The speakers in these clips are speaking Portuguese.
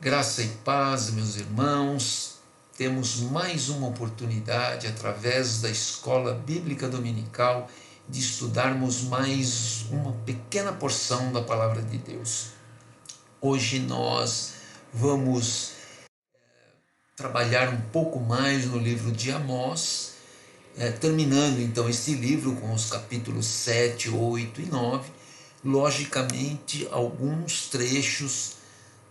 Graça e paz, meus irmãos. Temos mais uma oportunidade, através da Escola Bíblica Dominical, de estudarmos mais uma pequena porção da Palavra de Deus. Hoje nós vamos trabalhar um pouco mais no livro de Amós, terminando então este livro com os capítulos 7, 8 e 9. Logicamente, alguns trechos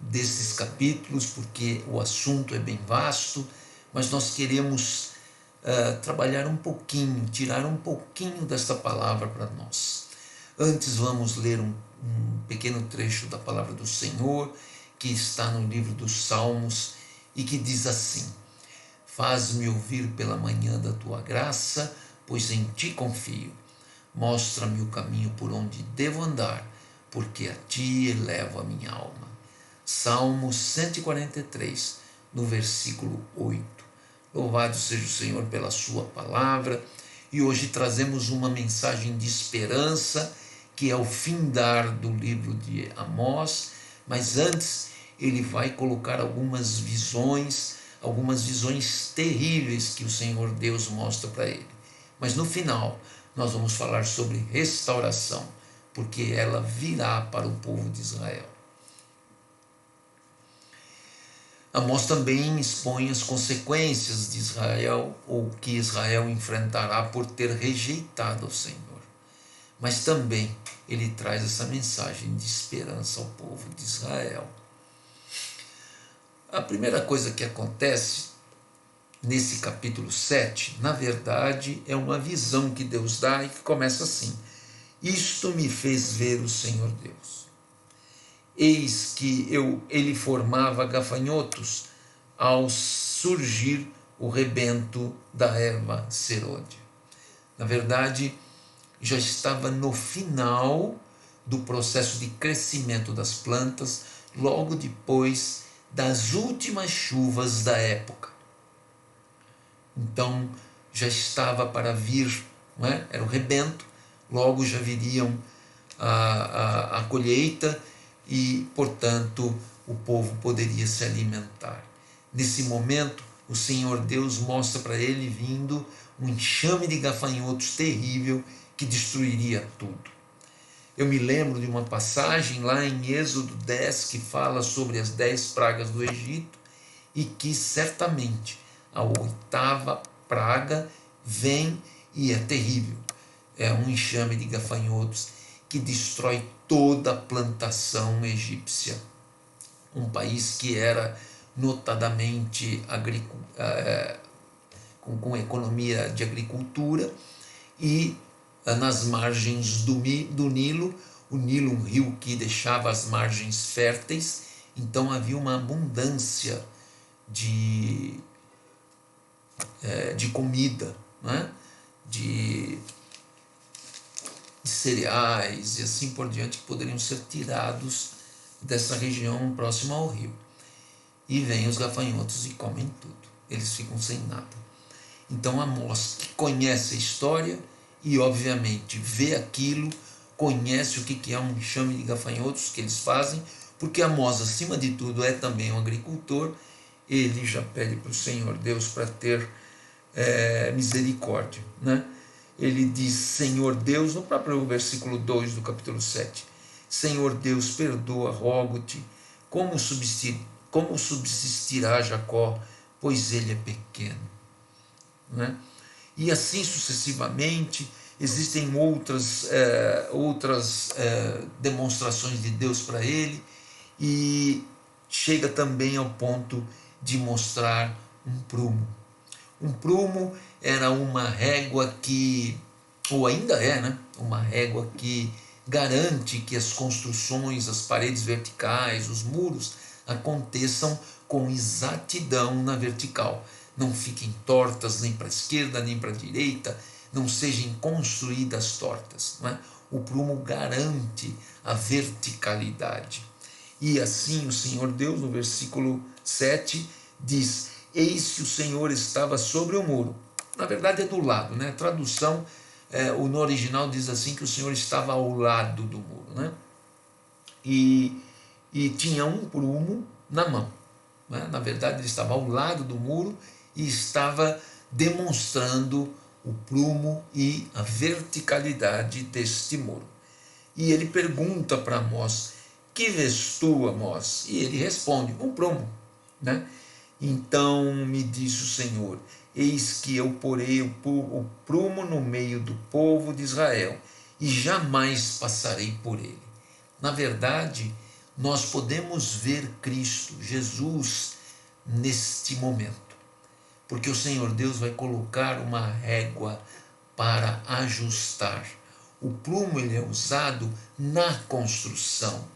desses capítulos, porque o assunto é bem vasto, mas nós queremos trabalhar um pouquinho, tirar um pouquinho dessa palavra para nós. Antes vamos ler um pequeno trecho da palavra do Senhor, que está no livro dos Salmos, e que diz assim: Faz-me ouvir pela manhã da tua graça, pois em ti confio. Mostra-me o caminho por onde devo andar, porque a ti elevo a minha alma. Salmo 143, no versículo 8. Louvado seja o Senhor pela sua palavra, e hoje trazemos uma mensagem de esperança, que é o findar do livro de Amós, mas antes ele vai colocar algumas visões terríveis que o Senhor Deus mostra para ele. Mas no final nós vamos falar sobre restauração, porque ela virá para o povo de Israel. Amós também expõe as consequências de Israel, ou que Israel enfrentará por ter rejeitado o Senhor. Mas também ele traz essa mensagem de esperança ao povo de Israel. A primeira coisa que acontece nesse capítulo 7, na verdade, é uma visão que Deus dá e que começa assim: Isto me fez ver o Senhor Deus. Eis que ele formava gafanhotos ao surgir o rebento da erva serôdia. Na verdade, já estava no final do processo de crescimento das plantas, logo depois das últimas chuvas da época. Então, já estava para vir, não é? Era o rebento, logo já viriam a colheita, e, portanto, o povo poderia se alimentar. Nesse momento, o Senhor Deus mostra para ele vindo um enxame de gafanhotos terrível que destruiria tudo. Eu me lembro de uma passagem lá em Êxodo 10 que fala sobre as 10 pragas do Egito, e que certamente a 8ª praga vem e é terrível. É um enxame de gafanhotos que destrói toda a plantação egípcia. Um país que era notadamente com economia de agricultura, e nas margens do Nilo, o Nilo, um rio que deixava as margens férteis, então havia uma abundância de comida, né? de cereais e assim por diante, que poderiam ser tirados dessa região próxima ao rio. E vêm os gafanhotos e comem tudo. Eles ficam sem nada. Então Amós, que conhece a história e obviamente vê aquilo, conhece o que é um enxame de gafanhotos que eles fazem, porque Amós, acima de tudo, é também um agricultor. Ele já pede para o Senhor Deus para ter misericórdia, né? Ele diz: Senhor Deus, no próprio versículo 2 do capítulo 7, Senhor Deus, perdoa, rogo-te, como subsistirá Jacó, pois ele é pequeno, né? E assim sucessivamente. Existem outras demonstrações de Deus para ele, e chega também ao ponto de mostrar um prumo. Um prumo era uma régua que, ou ainda é, né? Uma régua que garante que as construções, as paredes verticais, os muros aconteçam com exatidão na vertical. Não fiquem tortas nem para a esquerda nem para a direita, não sejam construídas tortas, não é? O prumo garante a verticalidade. E assim o Senhor Deus, no versículo 7, diz: Eis que o Senhor estava sobre o muro. Na verdade é do lado, né? A tradução, no original diz assim, que o Senhor estava ao lado do muro, né? E tinha um prumo na mão. não é? Na verdade, ele estava ao lado do muro e estava demonstrando o prumo e a verticalidade deste muro. E ele pergunta para Amós: que vês tu, Amós? E ele responde: um prumo, né? Então me disse o Senhor: eis que eu porei o prumo no meio do povo de Israel, e jamais passarei por ele. Na verdade, nós podemos ver Cristo, Jesus, neste momento, porque o Senhor Deus vai colocar uma régua para ajustar. O prumo ele é usado na construção,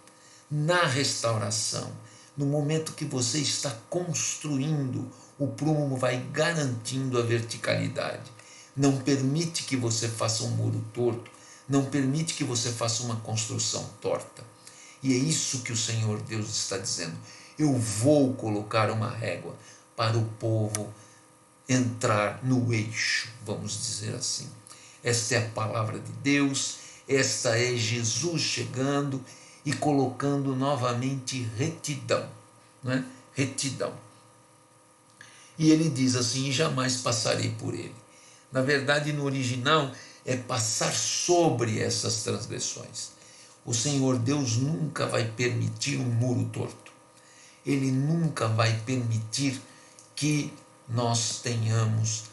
na restauração. No momento que você está construindo, o prumo vai garantindo a verticalidade. Não permite que você faça um muro torto, não permite que você faça uma construção torta. E é isso que o Senhor Deus está dizendo. Eu vou colocar uma régua para o povo entrar no eixo, vamos dizer assim. Esta é a palavra de Deus, esta é Jesus chegando e colocando novamente retidão, né? Retidão. E ele diz assim: jamais passarei por ele. Na verdade, no original, é passar sobre essas transgressões. O Senhor Deus nunca vai permitir um muro torto. Ele nunca vai permitir que nós tenhamos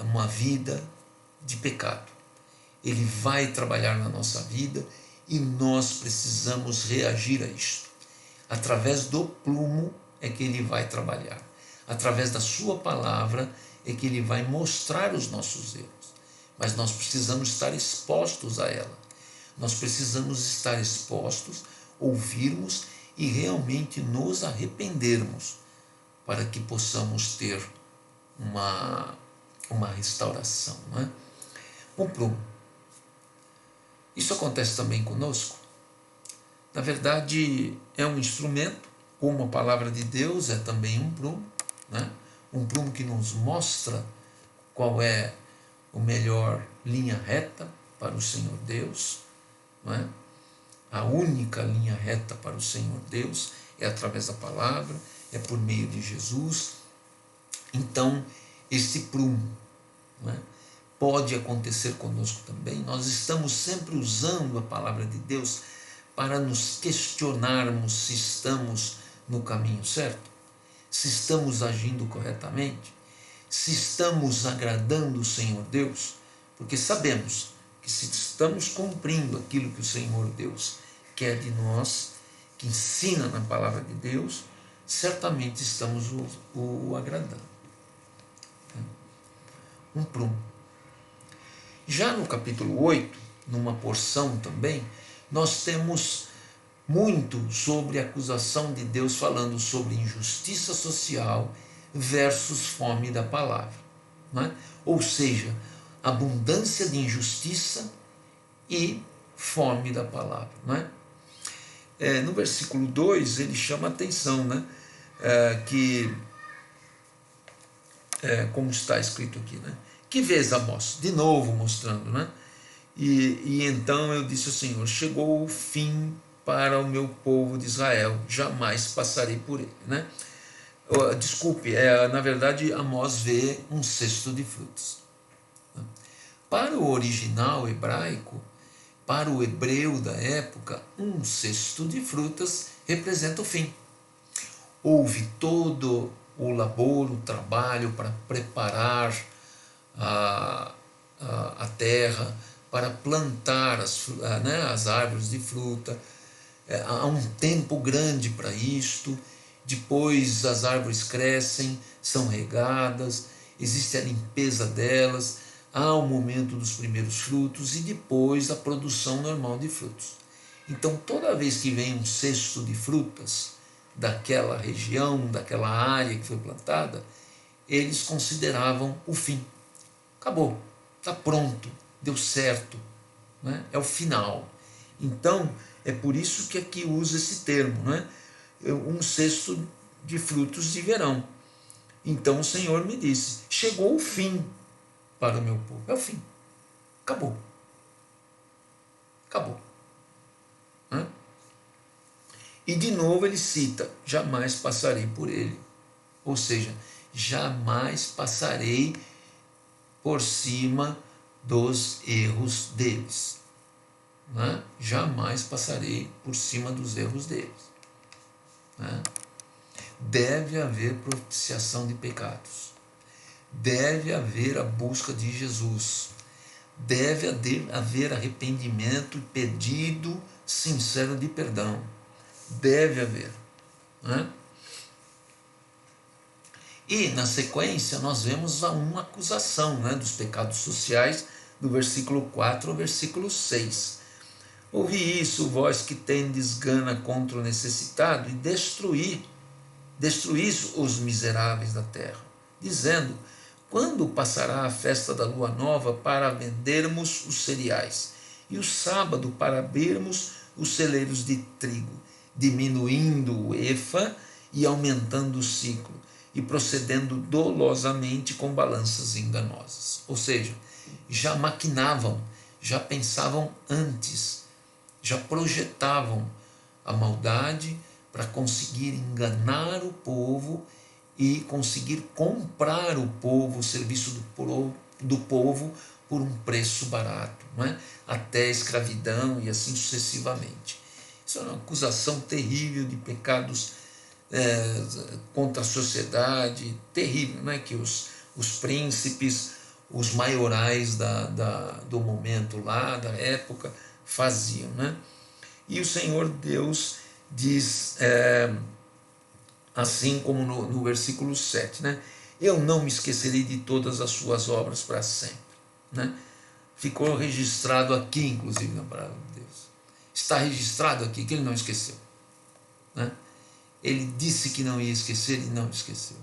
uma vida de pecado. Ele vai trabalhar na nossa vida e nós precisamos reagir a isto. Através do prumo é que ele vai trabalhar. Através da sua palavra é que ele vai mostrar os nossos erros. Mas nós precisamos estar expostos a ela. Nós precisamos estar expostos, ouvirmos e realmente nos arrependermos para que possamos ter uma restauração. Não é? O prumo. Isso acontece também conosco. Na verdade, é um instrumento, como a palavra de Deus é também um prumo, né? Um prumo que nos mostra qual é a melhor linha reta para o Senhor Deus, não é? A única linha reta para o Senhor Deus é através da palavra, é por meio de Jesus. Então, esse prumo, não é? Pode acontecer conosco também. Nós estamos sempre usando a palavra de Deus para nos questionarmos se estamos no caminho certo, se estamos agindo corretamente, se estamos agradando o Senhor Deus, porque sabemos que se estamos cumprindo aquilo que o Senhor Deus quer de nós, que ensina na palavra de Deus, certamente estamos o agradando. Um prumo. Já no capítulo 8, numa porção também, nós temos muito sobre a acusação de Deus falando sobre injustiça social versus fome da palavra. Não é? Ou seja, abundância de injustiça e fome da palavra. Não é? No versículo 2 ele chama a atenção, né? Como está escrito aqui, né? Que vês, Amós? De novo mostrando, né? E então eu disse ao Senhor: chegou o fim para o meu povo de Israel, jamais passarei por ele, né? Desculpe, na verdade Amós vê um cesto de frutas. Para o original hebraico, para o hebreu da época, um cesto de frutas representa o fim. Houve todo o labor, o trabalho para preparar a terra, para plantar as árvores de fruta. Há um tempo grande para isto. Depois as árvores crescem, são regadas, existe a limpeza delas, há o momento dos primeiros frutos e depois a produção normal de frutos. Então, toda vez que vem um cesto de frutas daquela região, daquela área que foi plantada, eles consideravam o fim. Acabou, está pronto, deu certo, né? É o final. Então, é por isso que aqui usa esse termo, né? Um cesto de frutos de verão. Então o Senhor me disse: chegou o fim para o meu povo. É o fim. Acabou. Acabou. Né? E de novo ele cita: jamais passarei por ele. Ou seja, jamais passarei por cima dos erros deles. Né? Jamais passarei por cima dos erros deles. Né? Deve haver propiciação de pecados. Deve haver a busca de Jesus. Deve haver arrependimento e pedido sincero de perdão. Deve haver. Né? E, na sequência, nós vemos uma acusação, né, dos pecados sociais, do versículo 4 ao versículo 6. Ouvi isso, vós que tendes gana contra o necessitado, e destruís os miseráveis da terra, dizendo: quando passará a festa da lua nova para vendermos os cereais, e o sábado para abrirmos os celeiros de trigo, diminuindo o efa e aumentando o ciclo, e procedendo dolosamente com balanças enganosas. Ou seja, já maquinavam, já pensavam antes, já projetavam a maldade para conseguir enganar o povo e conseguir comprar o povo, o serviço do povo, por um preço barato, não é? Até a escravidão e assim sucessivamente. Isso é uma acusação terrível de pecados contra a sociedade, terrível, né? Que os príncipes, os maiorais do momento lá, da época, faziam. Né? E o Senhor Deus diz, assim como no versículo 7, né? Eu não me esquecerei de todas as suas obras para sempre. Né? Ficou registrado aqui, inclusive, na palavra de Deus. Está registrado aqui que ele não esqueceu. Né? Ele disse que não ia esquecer e não esqueceu.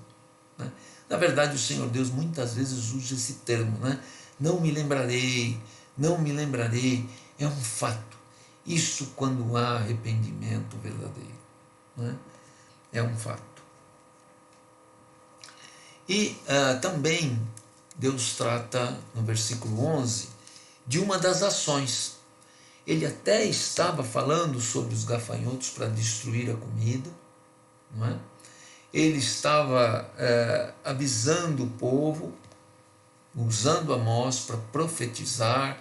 Né? Na verdade, o Senhor Deus muitas vezes usa esse termo, né? Não me lembrarei, não me lembrarei. É um fato. Isto quando há arrependimento verdadeiro. Né? É um fato. E também Deus trata, no versículo 11, de uma das ações. Ele até estava falando sobre os gafanhotos para destruir a comida, não é? Ele estava avisando o povo, usando Amós para profetizar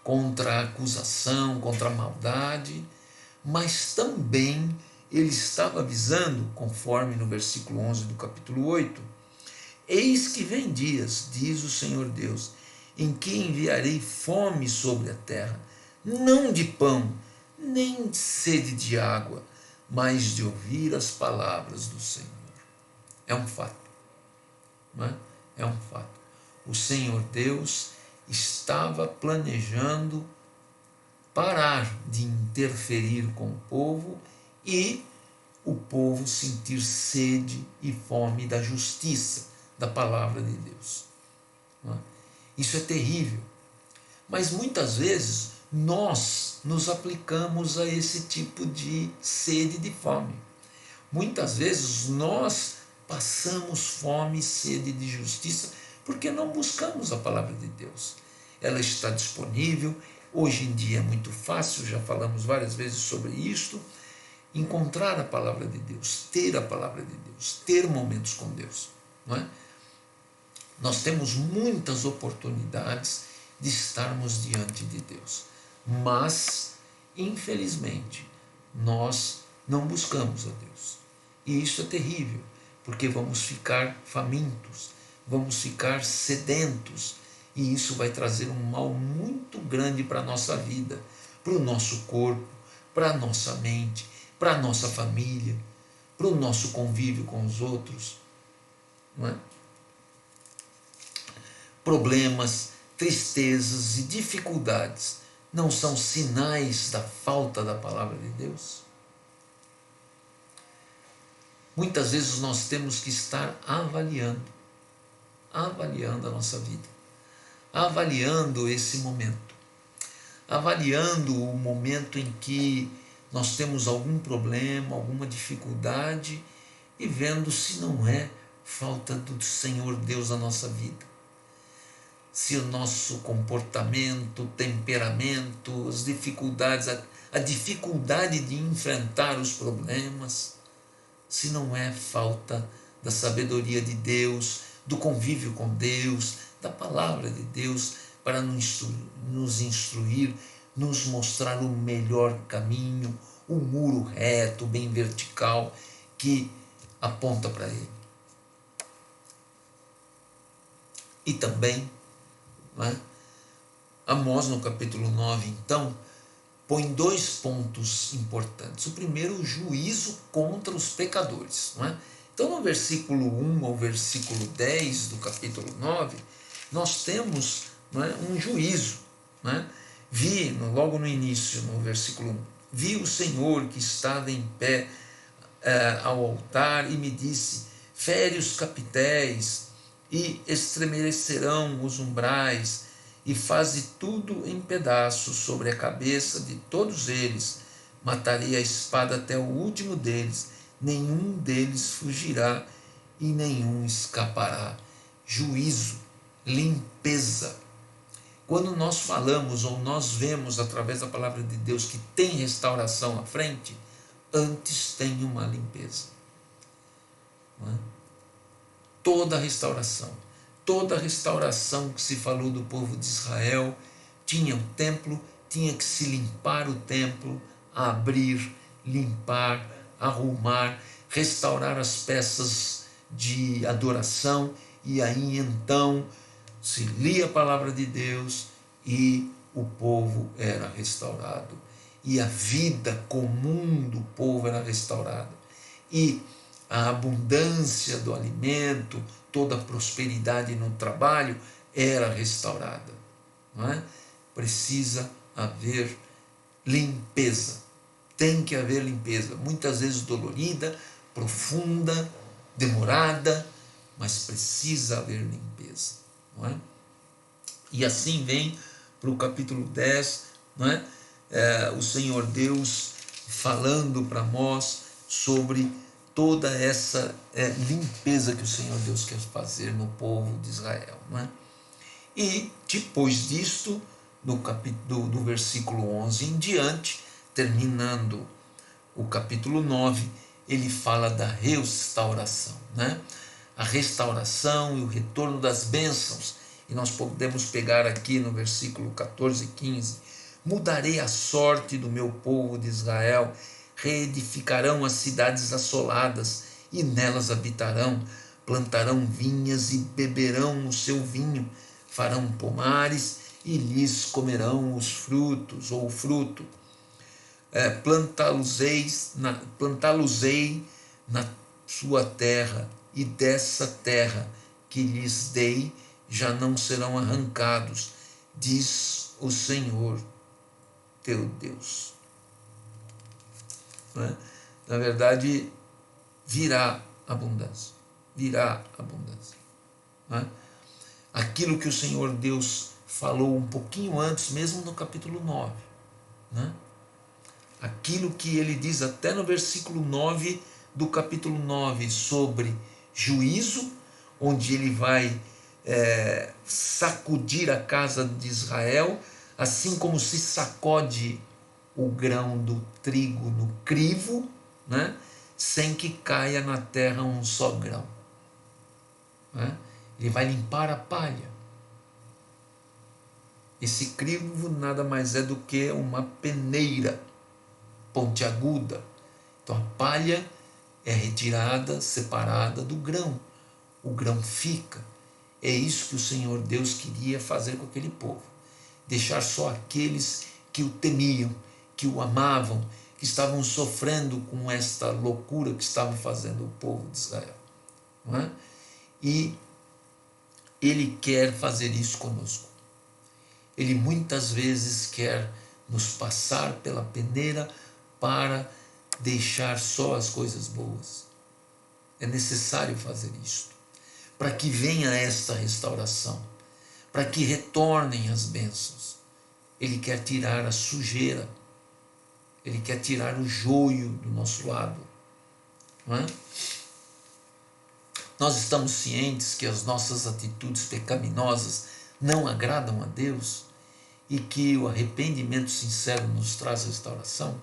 contra a acusação, contra a maldade, mas também ele estava avisando, conforme no versículo 11 do capítulo 8, eis que vem dias, diz o Senhor Deus, em que enviarei fome sobre a terra, não de pão, nem de sede de água, mas de ouvir as palavras do Senhor. É um fato. Não é? É um fato. O Senhor Deus estava planejando parar de interferir com o povo e o povo sentir sede e fome da justiça, da palavra de Deus. Não é? Isso é terrível. Mas muitas vezes nós nos aplicamos a esse tipo de sede e de fome. Muitas vezes nós passamos fome e sede de justiça porque não buscamos a palavra de Deus. Ela está disponível, hoje em dia é muito fácil, já falamos várias vezes sobre isto, encontrar a palavra de Deus, ter a palavra de Deus, ter momentos com Deus. Não é? Nós temos muitas oportunidades de estarmos diante de Deus, mas, infelizmente, nós não buscamos a Deus. E isso é terrível, porque vamos ficar famintos, vamos ficar sedentos, e isso vai trazer um mal muito grande para a nossa vida, para o nosso corpo, para a nossa mente, para a nossa família, para o nosso convívio com os outros. Não é? Problemas, tristezas e dificuldades não são sinais da falta da palavra de Deus? Muitas vezes nós temos que estar avaliando a nossa vida, avaliando esse momento, avaliando o momento em que nós temos algum problema, alguma dificuldade e vendo se não é falta do Senhor Deus na nossa vida. se o nosso comportamento, temperamento, as dificuldades, a dificuldade de enfrentar os problemas, se não é falta da sabedoria de Deus, do convívio com Deus, da palavra de Deus para nos instruir, nos mostrar o melhor caminho, o muro reto, bem vertical, que aponta para Ele. E também, Amós, no capítulo 9, então, põe 2 pontos importantes. O primeiro, o juízo contra os pecadores. Então, no versículo 1 ao versículo 10 do capítulo 9, nós temos um juízo. Vi, logo no início, no versículo 1, vi o Senhor que estava em pé ao altar e me disse, fere os capitéis e estremecerão os umbrais e faze tudo em pedaços sobre a cabeça de todos eles. Matarei a espada até o último deles, nenhum deles fugirá e nenhum escapará. Juízo, limpeza. Quando nós falamos ou nós vemos através da palavra de Deus que tem restauração à frente, antes tem uma limpeza. Toda restauração que se falou do povo de Israel, tinha o templo, tinha que se limpar o templo, abrir, limpar, arrumar, restaurar as peças de adoração, e aí então se lia a palavra de Deus e o povo era restaurado. E a vida comum do povo era restaurada. E a abundância do alimento, toda a prosperidade no trabalho era restaurada. Precisa haver limpeza. Tem que haver limpeza. Muitas vezes dolorida, profunda, demorada, mas precisa haver limpeza. E assim vem para o capítulo 10, o Senhor Deus falando para Amós sobre toda essa limpeza que o Senhor Deus quer fazer no povo de Israel. E depois disto, do versículo 11 em diante, terminando o capítulo 9, ele fala da restauração. A restauração e o retorno das bênçãos. E nós podemos pegar aqui no versículo 14 e 15. Mudarei a sorte do meu povo de Israel, reedificarão as cidades assoladas e nelas habitarão, plantarão vinhas e beberão o seu vinho, farão pomares e lhes comerão os frutos, ou o fruto. Plantá-los-ei na sua terra, e dessa terra que lhes dei já não serão arrancados, diz o Senhor teu Deus. Na verdade, virá abundância. Virá abundância. Aquilo que o Senhor Deus falou um pouquinho antes, mesmo no capítulo 9. Aquilo que ele diz até no versículo 9 do capítulo 9 sobre juízo, onde ele vai sacudir a casa de Israel, assim como se sacode o grão do trigo no crivo, sem que caia na terra um só grão. Ele vai limpar a palha. Esse crivo nada mais é do que uma peneira pontiaguda. Então a palha é retirada, separada do grão. O grão fica. É isso que o Senhor Deus queria fazer com aquele povo. Deixar só aqueles que o temiam, que o amavam, que estavam sofrendo com esta loucura que estavam fazendo o povo de Israel. E ele quer fazer isso conosco. Ele muitas vezes quer nos passar pela peneira para deixar só as coisas boas. É necessário fazer isto, para que venha esta restauração, para que retornem as bênçãos. Ele quer tirar a sujeira, ele quer tirar o joio do nosso lado. Nós estamos cientes que as nossas atitudes pecaminosas não agradam a Deus e que o arrependimento sincero nos traz restauração?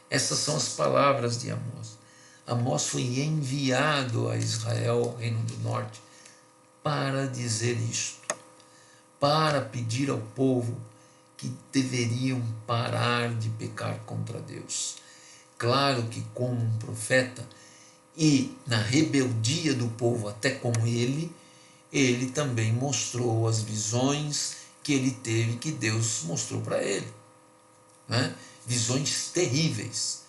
Essas são as palavras de Amós. Amós foi enviado a Israel, ao Reino do Norte, para dizer isto, para pedir ao povo que deveriam parar de pecar contra Deus. Claro que como um profeta, e na rebeldia do povo até com ele também mostrou as visões que ele teve, que Deus mostrou para ele, né? Visões terríveis,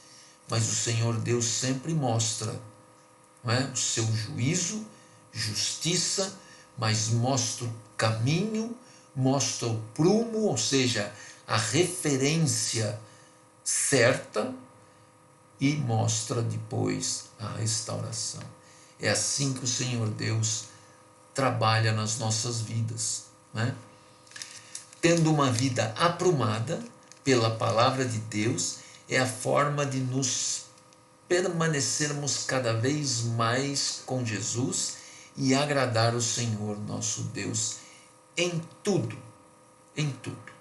mas o Senhor Deus sempre mostra, né, o seu juízo, justiça, mas mostra o caminho, mostra o prumo, ou seja, a referência certa, e mostra depois a restauração. É assim que o Senhor Deus trabalha nas nossas vidas, né? Tendo uma vida aprumada pela palavra de Deus, é a forma de nos permanecermos cada vez mais com Jesus e agradar o Senhor nosso Deus em tudo, em tudo.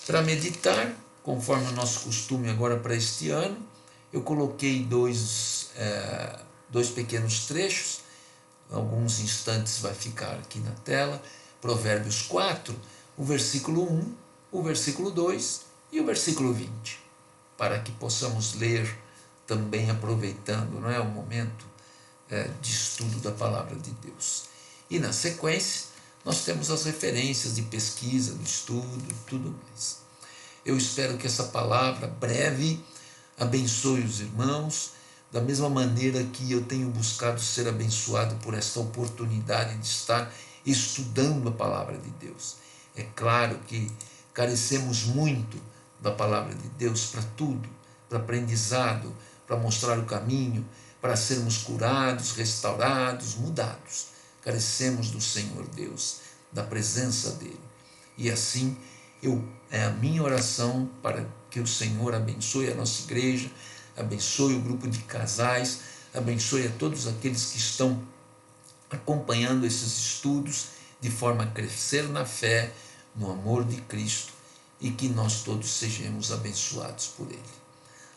Para meditar, conforme o nosso costume agora para este ano, eu coloquei dois pequenos trechos, alguns instantes vai ficar aqui na tela. Provérbios 4, o versículo 1, o versículo 2 e o versículo 20, para que possamos ler também aproveitando, não é, o momento de estudo da palavra de Deus. E na sequência, nós temos as referências de pesquisa, do estudo e tudo mais. Eu espero que essa palavra breve abençoe os irmãos, da mesma maneira que eu tenho buscado ser abençoado por esta oportunidade de estar estudando a palavra de Deus. É claro que carecemos muito da palavra de Deus para tudo, para aprendizado, para mostrar o caminho, para sermos curados, restaurados, mudados. Carecemos do Senhor Deus, da presença dele. E assim, é a minha oração para que o Senhor abençoe a nossa igreja, abençoe o grupo de casais, abençoe a todos aqueles que estão acompanhando esses estudos, de forma a crescer na fé, no amor de Cristo, e que nós todos sejamos abençoados por Ele.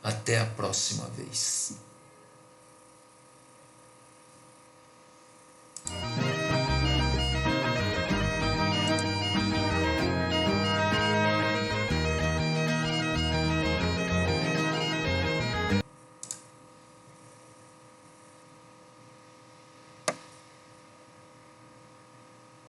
Até a próxima vez.